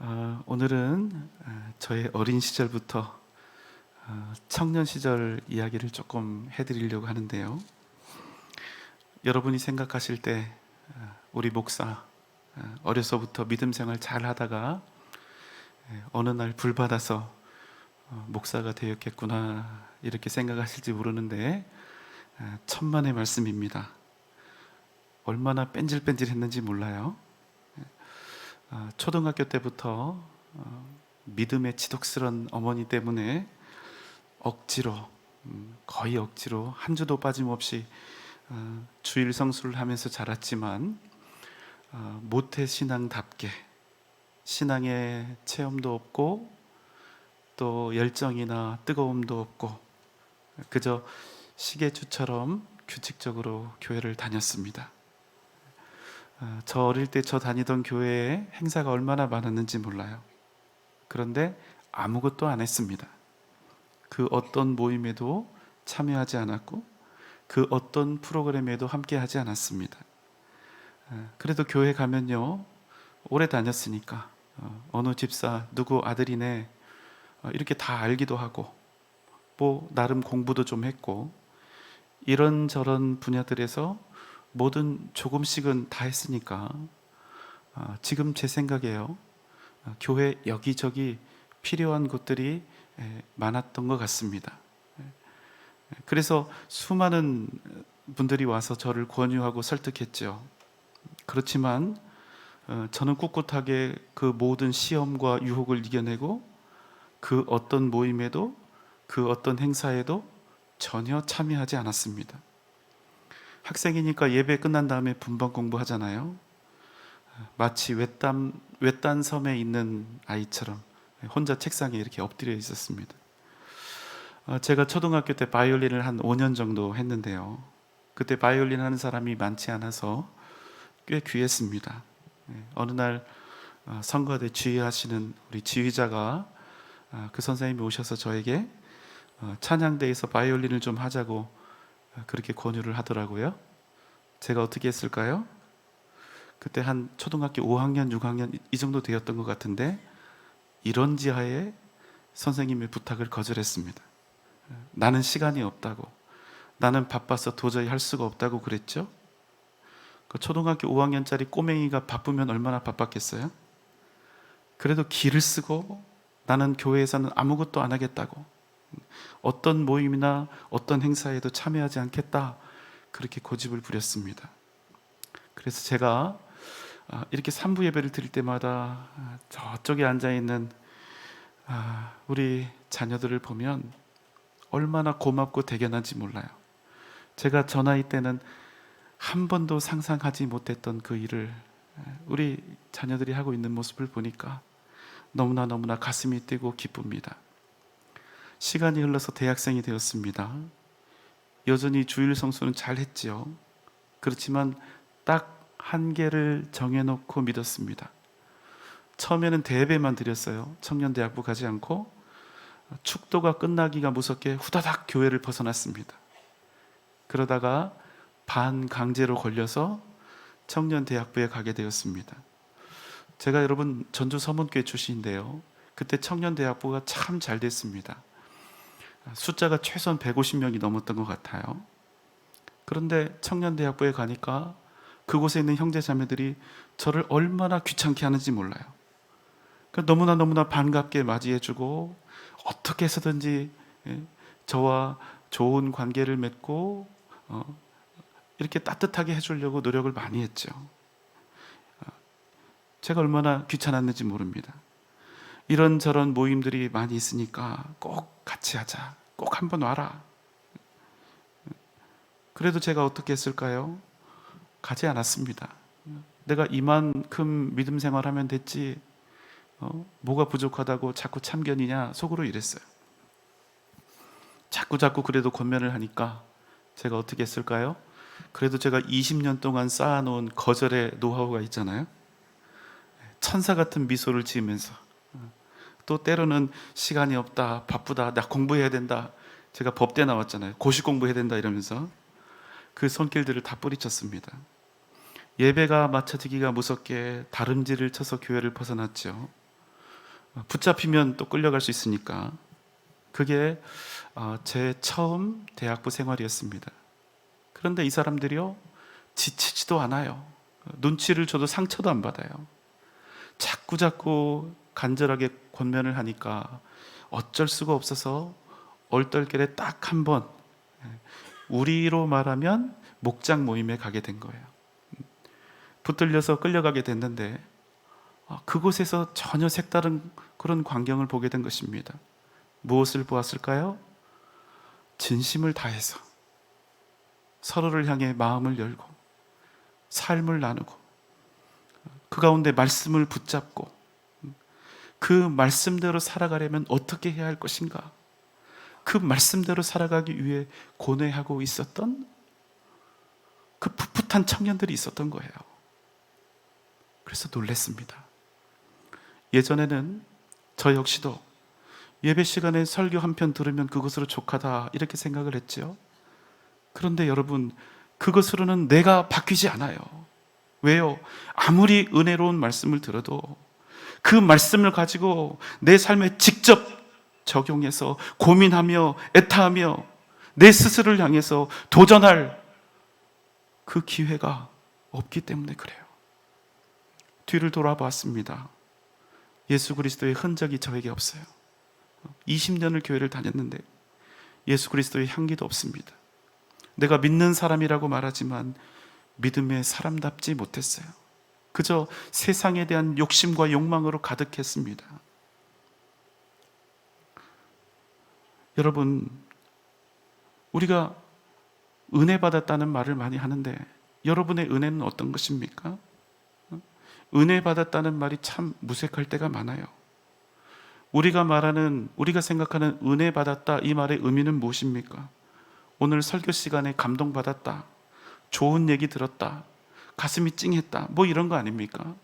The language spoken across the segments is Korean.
오늘은 저의 어린 시절부터 청년 시절 이야기를 조금 해드리려고 하는데요. 여러분이 생각하실 때 우리 목사 어려서부터 믿음 생활 잘 하다가 어느 날 불 받아서 목사가 되었겠구나 이렇게 생각하실지 모르는데 천만의 말씀입니다. 얼마나 뺀질뺀질했는지 몰라요. 초등학교 때부터 믿음의 지독스런 어머니 때문에 억지로 거의 억지로 한 주도 빠짐없이 주일 성수를 하면서 자랐지만 모태 신앙답게 신앙의 체험도 없고 또 열정이나 뜨거움도 없고 그저 시계추처럼 규칙적으로 교회를 다녔습니다. 저 어릴 때 저 다니던 교회에 행사가 얼마나 많았는지 몰라요. 그런데 아무것도 안 했습니다. 그 어떤 모임에도 참여하지 않았고 그 어떤 프로그램에도 함께하지 않았습니다. 그래도 교회 가면요, 오래 다녔으니까 어느 집사 누구 아들이네 이렇게 다 알기도 하고 뭐 나름 공부도 좀 했고 이런저런 분야들에서 뭐든 조금씩은 다 했으니까 지금 제 생각에요, 교회 여기저기 필요한 곳들이 많았던 것 같습니다. 그래서 수많은 분들이 와서 저를 권유하고 설득했죠. 그렇지만 저는 꿋꿋하게 그 모든 시험과 유혹을 이겨내고 그 어떤 모임에도 그 어떤 행사에도 전혀 참여하지 않았습니다. 학생이니까 예배 끝난 다음에 분반 공부하잖아요. 마치 외딴 섬에 있는 아이처럼 혼자 책상에 이렇게 엎드려 있었습니다. 제가 초등학교 때 바이올린을 한 5년 정도 했는데요. 그때 바이올린 하는 사람이 많지 않아서 꽤 귀했습니다. 어느 날 성가대 지휘하시는 우리 지휘자가 그 선생님이 오셔서 저에게 찬양대에서 바이올린을 좀 하자고 그렇게 권유를 하더라고요. 제가 어떻게 했을까요? 그때 한 초등학교 5학년, 6학년 이 정도 되었던 것 같은데 이런 지하에 선생님의 부탁을 거절했습니다. 나는 시간이 없다고, 나는 바빠서 도저히 할 수가 없다고 그랬죠. 그 초등학교 5학년짜리 꼬맹이가 바쁘면 얼마나 바빴겠어요? 그래도 기를 쓰고 나는 교회에서는 아무것도 안 하겠다고, 어떤 모임이나 어떤 행사에도 참여하지 않겠다, 그렇게 고집을 부렸습니다. 그래서 제가 이렇게 산부 예배를 드릴 때마다 저쪽에 앉아있는 우리 자녀들을 보면 얼마나 고맙고 대견한지 몰라요. 제가 저 나이 때는 한 번도 상상하지 못했던 그 일을 우리 자녀들이 하고 있는 모습을 보니까 너무나 가슴이 뛰고 기쁩니다. 시간이 흘러서 대학생이 되었습니다. 여전히 주일 성수는 잘 했지요. 그렇지만 딱 한계를 정해놓고 믿었습니다. 처음에는 대예배만 드렸어요. 청년대학부 가지 않고 축도가 끝나기가 무섭게 후다닥 교회를 벗어났습니다. 그러다가 반강제로 걸려서 청년대학부에 가게 되었습니다. 제가 여러분 전주 서문교회 출신인데요, 그때 청년대학부가 참 잘 됐습니다. 숫자가 최소한 150명이 넘었던 것 같아요. 그런데 청년대학부에 가니까 그곳에 있는 형제자매들이 저를 얼마나 귀찮게 하는지 몰라요. 너무나 반갑게 맞이해주고 어떻게 해서든지 저와 좋은 관계를 맺고 이렇게 따뜻하게 해주려고 노력을 많이 했죠. 제가 얼마나 귀찮았는지 모릅니다. 이런저런 모임들이 많이 있으니까 꼭 같이 하자, 꼭 한번 와라. 그래도 제가 어떻게 했을까요? 가지 않았습니다. 내가 이만큼 믿음 생활하면 됐지 뭐가 부족하다고 자꾸 참견이냐, 속으로 이랬어요. 자꾸 그래도 권면을 하니까 제가 어떻게 했을까요? 그래도 제가 20년 동안 쌓아놓은 거절의 노하우가 있잖아요. 천사 같은 미소를 지으면서 또 때로는 시간이 없다, 바쁘다, 나 공부해야 된다, 제가 법대 나왔잖아요. 고시 공부해야 된다 이러면서 그 손길들을 다 뿌리쳤습니다. 예배가 마쳐지기가 무섭게 다름질을 쳐서 교회를 벗어났죠. 붙잡히면 또 끌려갈 수 있으니까. 그게 제 처음 대학부 생활이었습니다. 그런데 이 사람들이요, 지치지도 않아요. 눈치를 줘도 상처도 안 받아요. 자꾸 간절하게 권면을 하니까 어쩔 수가 없어서 얼떨결에 딱 한 번, 우리로 말하면 목장 모임에 가게 된 거예요. 붙들려서 끌려가게 됐는데 그곳에서 전혀 색다른 그런 광경을 보게 된 것입니다. 무엇을 보았을까요? 진심을 다해서 서로를 향해 마음을 열고 삶을 나누고 그 가운데 말씀을 붙잡고 그 말씀대로 살아가려면 어떻게 해야 할 것인가, 그 말씀대로 살아가기 위해 고뇌하고 있었던 그 풋풋한 청년들이 있었던 거예요. 그래서 놀랐습니다. 예전에는 저 역시도 예배 시간에 설교 한 편 들으면 그것으로 족하다 이렇게 생각을 했죠. 그런데 여러분, 그것으로는 내가 바뀌지 않아요. 왜요? 아무리 은혜로운 말씀을 들어도 그 말씀을 가지고 내 삶에 직접 적용해서 고민하며 애타하며 내 스스로를 향해서 도전할 그 기회가 없기 때문에 그래요. 뒤를 돌아봤습니다. 예수 그리스도의 흔적이 저에게 없어요. 20년을 교회를 다녔는데 예수 그리스도의 향기도 없습니다. 내가 믿는 사람이라고 말하지만 믿음의 사람답지 못했어요. 그저 세상에 대한 욕심과 욕망으로 가득했습니다. 여러분, 우리가 은혜 받았다는 말을 많이 하는데 여러분의 은혜는 어떤 것입니까? 은혜 받았다는 말이 참 무색할 때가 많아요. 우리가 생각하는 은혜 받았다, 이 말의 의미는 무엇입니까? 오늘 설교 시간에 감동받았다, 좋은 얘기 들었다, 가슴이 찡했다, 뭐 이런 거 아닙니까?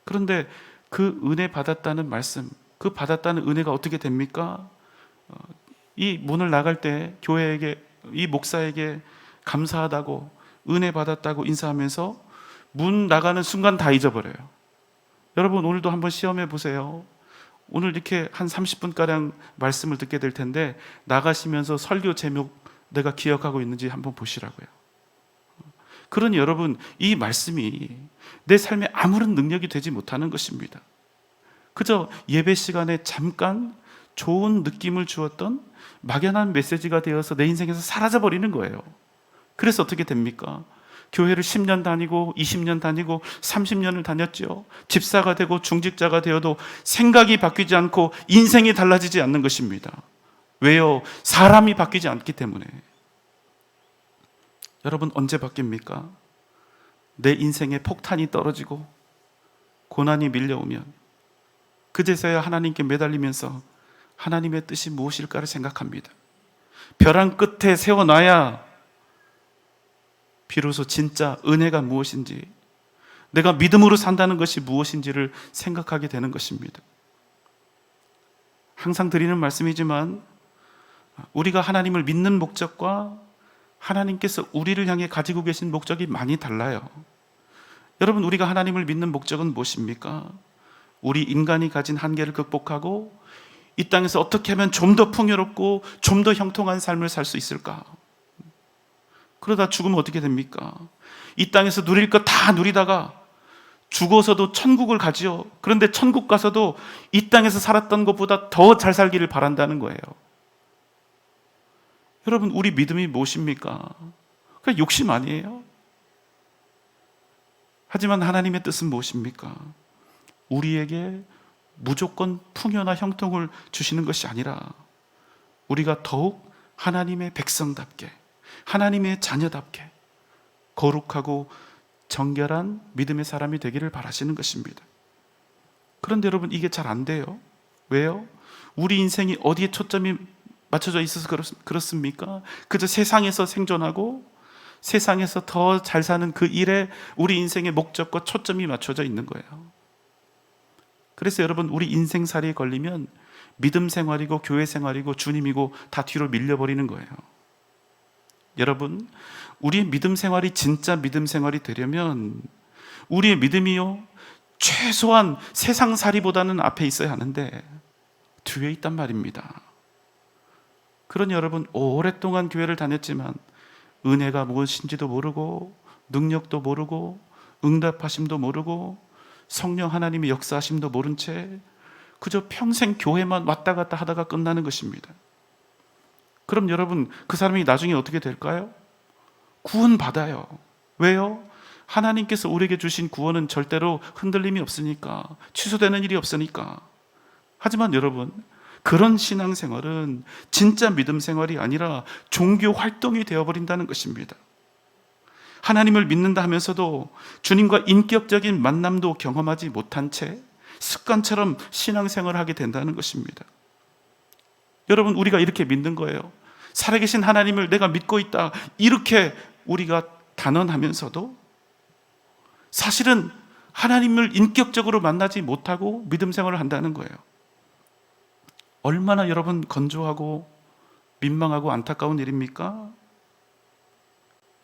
그런데 그 은혜 받았다는 말씀, 그 받았다는 은혜가 어떻게 됩니까? 이 문을 나갈 때 교회에게, 이 목사에게 감사하다고, 은혜 받았다고 인사하면서 문 나가는 순간 다 잊어버려요. 여러분, 오늘도 한번 시험해 보세요. 오늘 이렇게 한 30분가량 말씀을 듣게 될 텐데 나가시면서 설교 제목 내가 기억하고 있는지 한번 보시라고요. 그러니 여러분, 이 말씀이 내 삶에 아무런 능력이 되지 못하는 것입니다. 그저 예배 시간에 잠깐 좋은 느낌을 주었던 막연한 메시지가 되어서 내 인생에서 사라져버리는 거예요. 그래서 어떻게 됩니까? 교회를 10년 다니고 20년 다니고 30년을 다녔죠. 집사가 되고 중직자가 되어도 생각이 바뀌지 않고 인생이 달라지지 않는 것입니다. 왜요? 사람이 바뀌지 않기 때문에. 여러분, 언제 바뀝니까? 내 인생에 폭탄이 떨어지고 고난이 밀려오면 그제서야 하나님께 매달리면서 하나님의 뜻이 무엇일까를 생각합니다. 벼랑 끝에 세워놔야 비로소 진짜 은혜가 무엇인지, 내가 믿음으로 산다는 것이 무엇인지를 생각하게 되는 것입니다. 항상 드리는 말씀이지만 우리가 하나님을 믿는 목적과 하나님께서 우리를 향해 가지고 계신 목적이 많이 달라요. 여러분, 우리가 하나님을 믿는 목적은 무엇입니까? 우리 인간이 가진 한계를 극복하고 이 땅에서 어떻게 하면 좀 더 풍요롭고 좀 더 형통한 삶을 살 수 있을까? 그러다 죽으면 어떻게 됩니까? 이 땅에서 누릴 것 다 누리다가 죽어서도 천국을 가지요. 그런데 천국 가서도 이 땅에서 살았던 것보다 더 잘 살기를 바란다는 거예요. 여러분, 우리 믿음이 무엇입니까? 그냥 욕심 아니에요? 하지만 하나님의 뜻은 무엇입니까? 우리에게 무조건 풍요나 형통을 주시는 것이 아니라 우리가 더욱 하나님의 백성답게, 하나님의 자녀답게 거룩하고 정결한 믿음의 사람이 되기를 바라시는 것입니다. 그런데 여러분, 이게 잘 안 돼요. 왜요? 우리 인생이 어디에 초점이 맞춰져 있어서 그렇습니까? 그저 세상에서 생존하고 세상에서 더 잘 사는 그 일에 우리 인생의 목적과 초점이 맞춰져 있는 거예요. 그래서 여러분, 우리 인생살이에 걸리면 믿음 생활이고 교회 생활이고 주님이고 다 뒤로 밀려버리는 거예요. 여러분, 우리의 믿음 생활이 진짜 믿음 생활이 되려면 우리의 믿음이요, 최소한 세상살이보다는 앞에 있어야 하는데 뒤에 있단 말입니다. 그러니 여러분, 오랫동안 교회를 다녔지만 은혜가 무엇인지도 모르고 능력도 모르고 응답하심도 모르고 성령 하나님의 역사하심도 모른 채 그저 평생 교회만 왔다 갔다 하다가 끝나는 것입니다. 그럼 여러분, 그 사람이 나중에 어떻게 될까요? 구원받아요. 왜요? 하나님께서 우리에게 주신 구원은 절대로 흔들림이 없으니까, 취소되는 일이 없으니까. 하지만 여러분, 그런 신앙생활은 진짜 믿음 생활이 아니라 종교 활동이 되어버린다는 것입니다. 하나님을 믿는다 하면서도 주님과 인격적인 만남도 경험하지 못한 채 습관처럼 신앙생활을 하게 된다는 것입니다. 여러분, 우리가 이렇게 믿는 거예요. 살아계신 하나님을 내가 믿고 있다, 이렇게 우리가 단언하면서도 사실은 하나님을 인격적으로 만나지 못하고 믿음 생활을 한다는 거예요. 얼마나 여러분 건조하고 민망하고 안타까운 일입니까?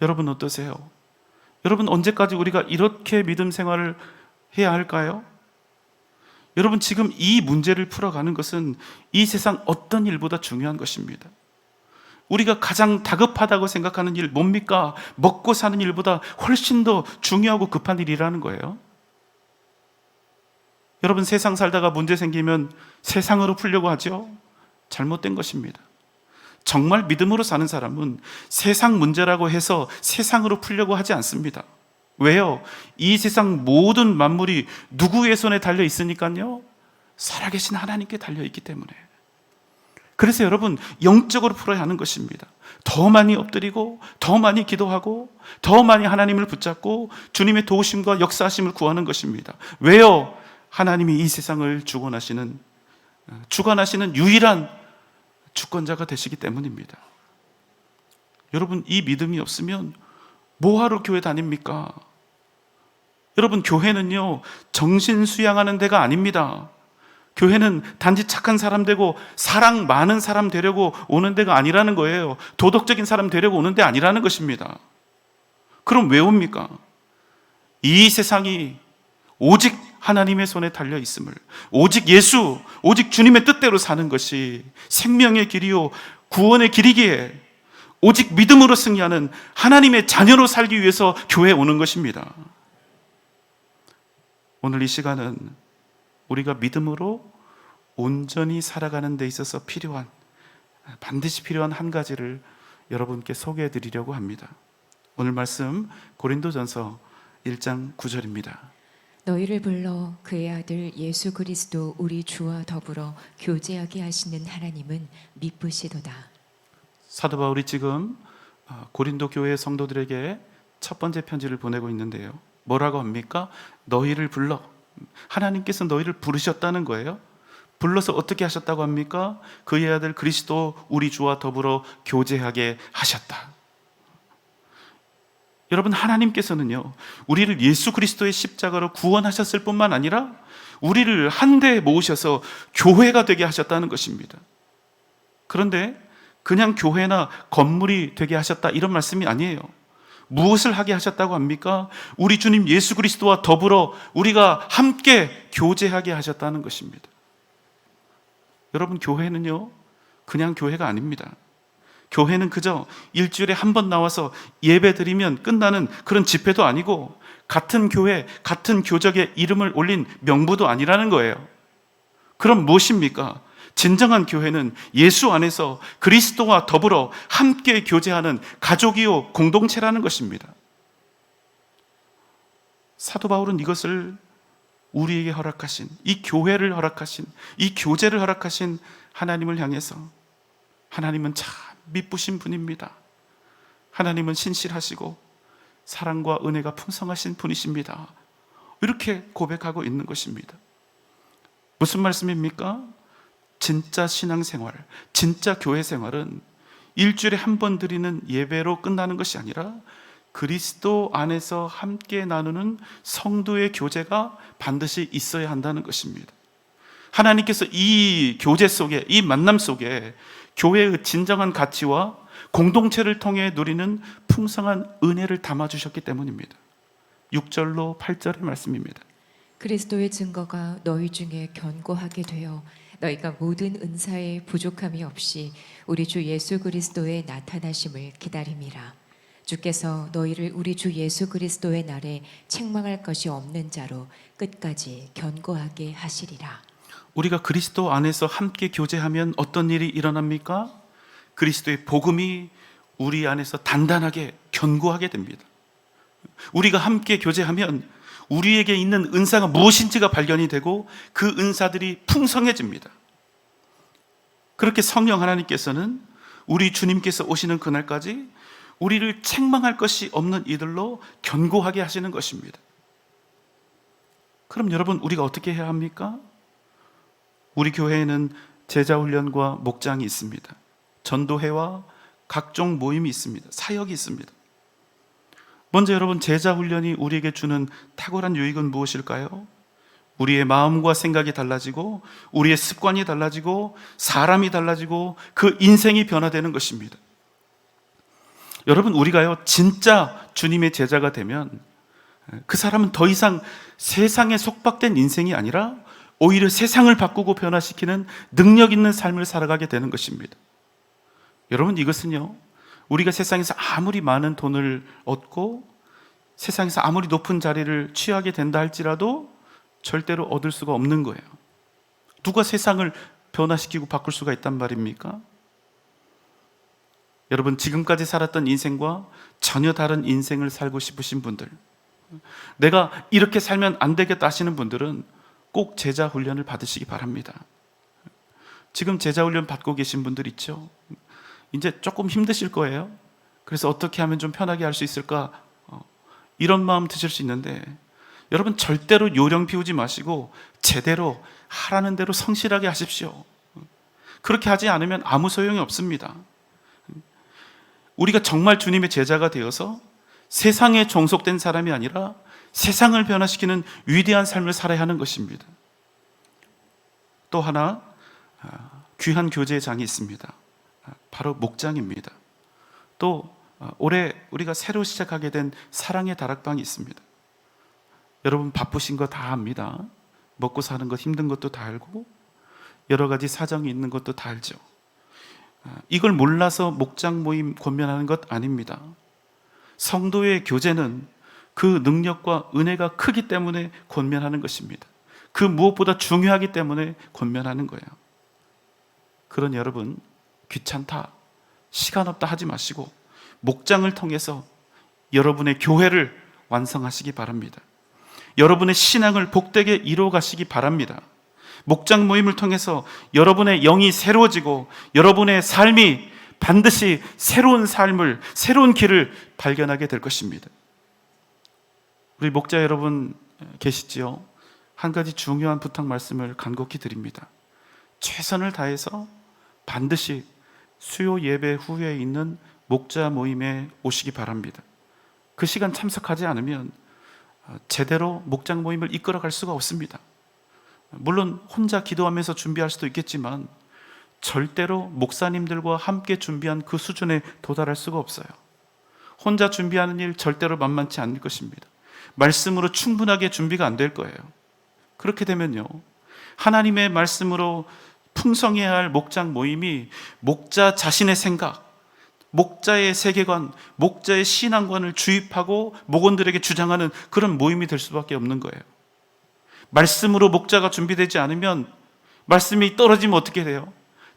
여러분 어떠세요? 여러분, 언제까지 우리가 이렇게 믿음 생활을 해야 할까요? 여러분, 지금 이 문제를 풀어가는 것은 이 세상 어떤 일보다 중요한 것입니다. 우리가 가장 다급하다고 생각하는 일 뭡니까? 먹고 사는 일보다 훨씬 더 중요하고 급한 일이라는 거예요. 여러분, 세상 살다가 문제 생기면 세상으로 풀려고 하죠? 잘못된 것입니다. 정말 믿음으로 사는 사람은 세상 문제라고 해서 세상으로 풀려고 하지 않습니다. 왜요? 이 세상 모든 만물이 누구의 손에 달려 있으니까요? 살아계신 하나님께 달려 있기 때문에. 그래서 여러분, 영적으로 풀어야 하는 것입니다. 더 많이 엎드리고 더 많이 기도하고 더 많이 하나님을 붙잡고 주님의 도우심과 역사하심을 구하는 것입니다. 왜요? 하나님이 이 세상을 주관하시는 유일한 주권자가 되시기 때문입니다. 여러분, 이 믿음이 없으면 뭐하러 교회 다닙니까? 여러분, 교회는요, 정신 수양하는 데가 아닙니다. 교회는 단지 착한 사람 되고 사랑 많은 사람 되려고 오는 데가 아니라는 거예요. 도덕적인 사람 되려고 오는 데 아니라는 것입니다. 그럼 왜 옵니까? 이 세상이 오직 하나님의 손에 달려 있음을, 오직 예수, 오직 주님의 뜻대로 사는 것이 생명의 길이요 구원의 길이기에 오직 믿음으로 승리하는 하나님의 자녀로 살기 위해서 교회에 오는 것입니다. 오늘 이 시간은 우리가 믿음으로 온전히 살아가는 데 있어서 반드시 필요한 한 가지를 여러분께 소개해 드리려고 합니다. 오늘 말씀 고린도전서 1장 9절입니다. 너희를 불러 그의 아들 예수 그리스도 우리 주와 더불어 교제하게 하시는 하나님은 미쁘시도다. 사도 바울이 지금 고린도 교회 성도들에게 첫 번째 편지를 보내고 있는데요. 뭐라고 합니까? 너희를 불러. 하나님께서 너희를 부르셨다는 거예요. 불러서 어떻게 하셨다고 합니까? 그의 아들 그리스도 우리 주와 더불어 교제하게 하셨다. 여러분, 하나님께서는요, 우리를 예수 그리스도의 십자가로 구원하셨을 뿐만 아니라 우리를 한데 모으셔서 교회가 되게 하셨다는 것입니다. 그런데 그냥 교회나 건물이 되게 하셨다, 이런 말씀이 아니에요. 무엇을 하게 하셨다고 합니까? 우리 주님 예수 그리스도와 더불어 우리가 함께 교제하게 하셨다는 것입니다. 여러분, 교회는요, 그냥 교회가 아닙니다. 교회는 그저 일주일에 한 번 나와서 예배 드리면 끝나는 그런 집회도 아니고, 같은 교회, 같은 교적에 이름을 올린 명부도 아니라는 거예요. 그럼 무엇입니까? 진정한 교회는 예수 안에서 그리스도와 더불어 함께 교제하는 가족이요 공동체라는 것입니다. 사도 바울은 이것을 우리에게 허락하신, 이 교회를 허락하신, 이 교제를 허락하신 하나님을 향해서, 하나님은 참 미쁘신 분입니다. 하나님은 신실하시고 사랑과 은혜가 풍성하신 분이십니다. 이렇게 고백하고 있는 것입니다. 무슨 말씀입니까? 진짜 신앙생활, 진짜 교회 생활은 일주일에 한 번 드리는 예배로 끝나는 것이 아니라 그리스도 안에서 함께 나누는 성도의 교제가 반드시 있어야 한다는 것입니다. 하나님께서 이 교제 속에, 이 만남 속에 교회의 진정한 가치와 공동체를 통해 누리는 풍성한 은혜를 담아주셨기 때문입니다. 6절로 8절의 말씀입니다. 그리스도의 증거가 너희 중에 견고하게 되어 너희가 모든 은사에 부족함이 없이 우리 주 예수 그리스도의 나타나심을 기다림이라. 주께서 너희를 우리 주 예수 그리스도의 날에 책망할 것이 없는 자로 끝까지 견고하게 하시리라. 우리가 그리스도 안에서 함께 교제하면 어떤 일이 일어납니까? 그리스도의 복음이 우리 안에서 단단하게 견고하게 됩니다. 우리가 함께 교제하면 우리에게 있는 은사가 무엇인지가 발견이 되고 그 은사들이 풍성해집니다. 그렇게 성령 하나님께서는 우리 주님께서 오시는 그날까지 우리를 책망할 것이 없는 이들로 견고하게 하시는 것입니다. 그럼 여러분, 우리가 어떻게 해야 합니까? 우리 교회에는 제자훈련과 목장이 있습니다. 전도회와 각종 모임이 있습니다. 사역이 있습니다. 먼저 여러분, 제자훈련이 우리에게 주는 탁월한 유익은 무엇일까요? 우리의 마음과 생각이 달라지고 우리의 습관이 달라지고 사람이 달라지고 그 인생이 변화되는 것입니다. 여러분, 우리가요 진짜 주님의 제자가 되면 그 사람은 더 이상 세상에 속박된 인생이 아니라 오히려 세상을 바꾸고 변화시키는 능력 있는 삶을 살아가게 되는 것입니다. 여러분, 이것은요 우리가 세상에서 아무리 많은 돈을 얻고 세상에서 아무리 높은 자리를 취하게 된다 할지라도 절대로 얻을 수가 없는 거예요. 누가 세상을 변화시키고 바꿀 수가 있단 말입니까? 여러분, 지금까지 살았던 인생과 전혀 다른 인생을 살고 싶으신 분들, 내가 이렇게 살면 안 되겠다 하시는 분들은 꼭 제자 훈련을 받으시기 바랍니다. 지금 제자 훈련 받고 계신 분들 있죠? 이제 조금 힘드실 거예요. 그래서 어떻게 하면 좀 편하게 할 수 있을까? 이런 마음 드실 수 있는데, 여러분 절대로 요령 피우지 마시고 제대로 하라는 대로 성실하게 하십시오. 그렇게 하지 않으면 아무 소용이 없습니다. 우리가 정말 주님의 제자가 되어서 세상에 종속된 사람이 아니라 세상을 변화시키는 위대한 삶을 살아야 하는 것입니다. 또 하나 귀한 교제장이 있습니다. 바로 목장입니다. 또 올해 우리가 새로 시작하게 된 사랑의 다락방이 있습니다. 여러분 바쁘신 거 다 압니다. 먹고 사는 것 힘든 것도 다 알고 여러 가지 사정이 있는 것도 다 알죠. 이걸 몰라서 목장 모임 권면하는 것 아닙니다. 성도의 교제는 그 능력과 은혜가 크기 때문에 권면하는 것입니다. 그 무엇보다 중요하기 때문에 권면하는 거예요. 그러니 여러분, 귀찮다, 시간 없다 하지 마시고 목장을 통해서 여러분의 교회를 완성하시기 바랍니다. 여러분의 신앙을 복되게 이루어가시기 바랍니다. 목장 모임을 통해서 여러분의 영이 새로워지고 여러분의 삶이 반드시 새로운 삶을, 새로운 길을 발견하게 될 것입니다. 우리 목자 여러분 계시지요? 한 가지 중요한 부탁 말씀을 간곡히 드립니다. 최선을 다해서 반드시 수요 예배 후에 있는 목자 모임에 오시기 바랍니다. 그 시간 참석하지 않으면 제대로 목장 모임을 이끌어갈 수가 없습니다. 물론 혼자 기도하면서 준비할 수도 있겠지만 절대로 목사님들과 함께 준비한 그 수준에 도달할 수가 없어요. 혼자 준비하는 일 절대로 만만치 않을 것입니다. 말씀으로 충분하게 준비가 안 될 거예요. 그렇게 되면요, 하나님의 말씀으로 풍성해야 할 목장 모임이 목자 자신의 생각, 목자의 세계관, 목자의 신앙관을 주입하고 목원들에게 주장하는 그런 모임이 될 수밖에 없는 거예요. 말씀으로 목자가 준비되지 않으면 말씀이 떨어지면 어떻게 돼요?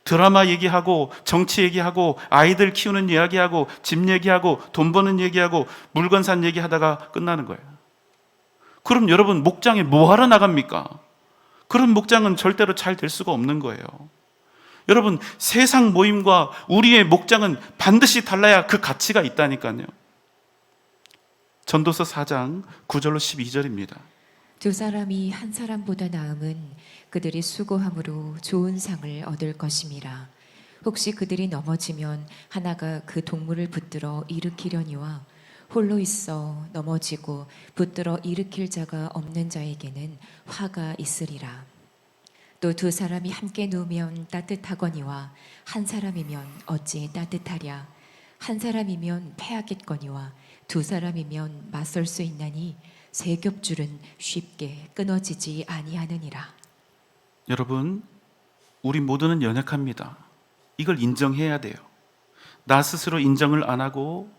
드라마 얘기하고 정치 얘기하고 아이들 키우는 이야기하고 집 얘기하고 돈 버는 얘기하고 물건 산 얘기하다가 끝나는 거예요. 그럼 여러분 목장에 뭐 하러 나갑니까? 그런 목장은 절대로 잘 될 수가 없는 거예요. 여러분 세상 모임과 우리의 목장은 반드시 달라야 그 가치가 있다니까요. 전도서 4장 9절로 12절입니다. 두 사람이 한 사람보다 나음은 그들이 수고함으로 좋은 상을 얻을 것임이라. 혹시 그들이 넘어지면 하나가 그 동물을 붙들어 일으키려니와 홀로 있어 넘어지고 붙들어 일으킬 자가 없는 자에게는 화가 있으리라. 또 두 사람이 함께 누우면 따뜻하거니와 한 사람이면 어찌 따뜻하랴. 한 사람이면 패하겠거니와 두 사람이면 맞설 수 있나니 세 겹줄은 쉽게 끊어지지 아니하느니라. 여러분, 우리 모두는 연약합니다. 이걸 인정해야 돼요. 나 스스로 인정을 안 하고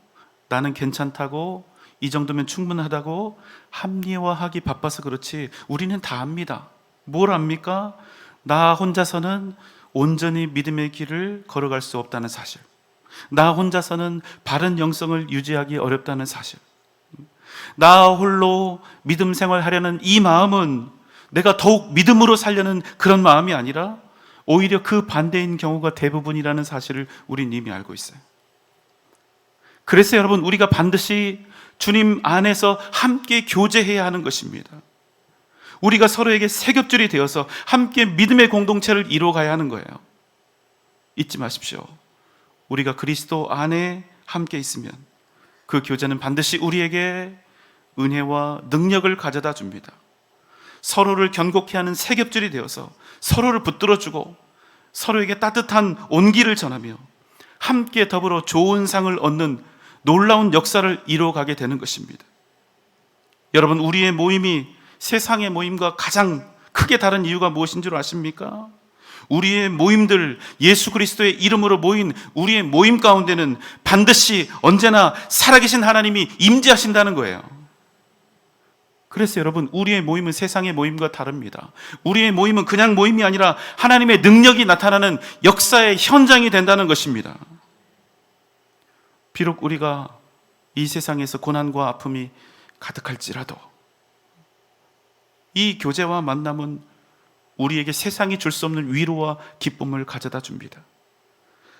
나는 괜찮다고, 이 정도면 충분하다고 합리화하기 바빠서 그렇지 우리는 다 압니다. 뭘 압니까? 나 혼자서는 온전히 믿음의 길을 걸어갈 수 없다는 사실, 나 혼자서는 바른 영성을 유지하기 어렵다는 사실, 나 홀로 믿음 생활하려는 이 마음은 내가 더욱 믿음으로 살려는 그런 마음이 아니라 오히려 그 반대인 경우가 대부분이라는 사실을 우린 이미 알고 있어요. 그래서 여러분, 우리가 반드시 주님 안에서 함께 교제해야 하는 것입니다. 우리가 서로에게 세 겹줄이 되어서 함께 믿음의 공동체를 이루어가야 하는 거예요. 잊지 마십시오. 우리가 그리스도 안에 함께 있으면 그 교제는 반드시 우리에게 은혜와 능력을 가져다 줍니다. 서로를 견고케 하는 세 겹줄이 되어서 서로를 붙들어주고 서로에게 따뜻한 온기를 전하며 함께 더불어 좋은 상을 얻는 놀라운 역사를 이루어가게 되는 것입니다. 여러분, 우리의 모임이 세상의 모임과 가장 크게 다른 이유가 무엇인 줄 아십니까? 우리의 모임들, 예수 그리스도의 이름으로 모인 우리의 모임 가운데는 반드시 언제나 살아계신 하나님이 임재하신다는 거예요. 그래서 여러분, 우리의 모임은 세상의 모임과 다릅니다. 우리의 모임은 그냥 모임이 아니라 하나님의 능력이 나타나는 역사의 현장이 된다는 것입니다. 비록 우리가 이 세상에서 고난과 아픔이 가득할지라도 이 교제와 만남은 우리에게 세상이 줄 수 없는 위로와 기쁨을 가져다 줍니다.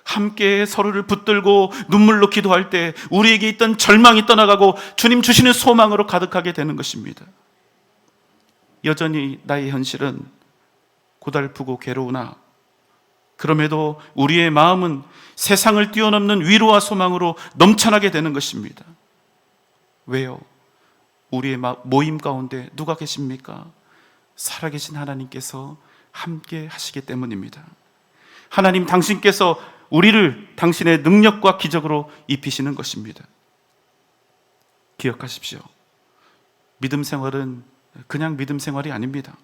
함께 서로를 붙들고 눈물로 기도할 때 우리에게 있던 절망이 떠나가고 주님 주시는 소망으로 가득하게 되는 것입니다. 여전히 나의 현실은 고달프고 괴로우나 그럼에도 우리의 마음은 세상을 뛰어넘는 위로와 소망으로 넘쳐나게 되는 것입니다. 왜요? 우리의 모임 가운데 누가 계십니까? 살아계신 하나님께서 함께 하시기 때문입니다. 하나님 당신께서 우리를 당신의 능력과 기적으로 입히시는 것입니다. 기억하십시오. 믿음 생활은 그냥 믿음 생활이 아닙니다.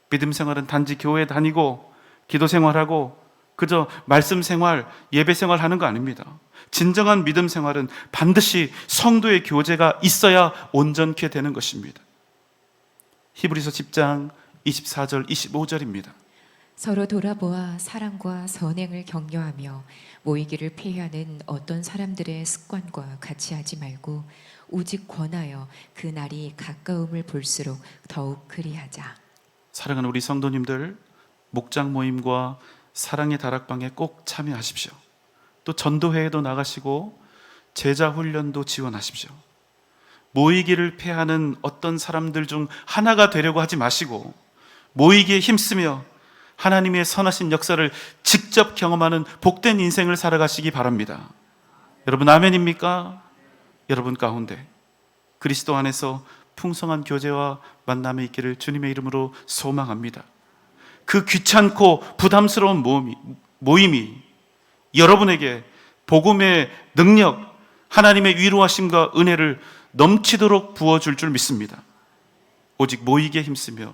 믿음 생활은 단지 교회 다니고 기도 생활하고 그저 말씀 생활, 예배 생활 하는 거 아닙니다. 진정한 믿음 생활은 반드시 성도의 교제가 있어야 온전케 되는 것입니다. 히브리서 10장 24절 25절입니다. 서로 돌아보아 사랑과 선행을 격려하며 모이기를 폐하는 어떤 사람들의 습관과 같이 하지 말고 오직 권하여 그 날이 가까움을 볼수록 더욱 그리하자. 사랑하는 우리 성도님들, 목장 모임과 사랑의 다락방에 꼭 참여하십시오. 또 전도회에도 나가시고 제자 훈련도 지원하십시오. 모이기를 폐하는 어떤 사람들 중 하나가 되려고 하지 마시고 모이기에 힘쓰며 하나님의 선하신 역사를 직접 경험하는 복된 인생을 살아가시기 바랍니다. 여러분 아멘입니까? 여러분 가운데 그리스도 안에서 풍성한 교제와 만남이 있기를 주님의 이름으로 소망합니다. 그 귀찮고 부담스러운 모임이 여러분에게 복음의 능력, 하나님의 위로하심과 은혜를 넘치도록 부어줄 줄 믿습니다. 오직 모이기에 힘쓰며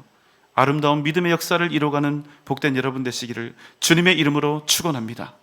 아름다운 믿음의 역사를 이뤄가는 복된 여러분 되시기를 주님의 이름으로 축원합니다.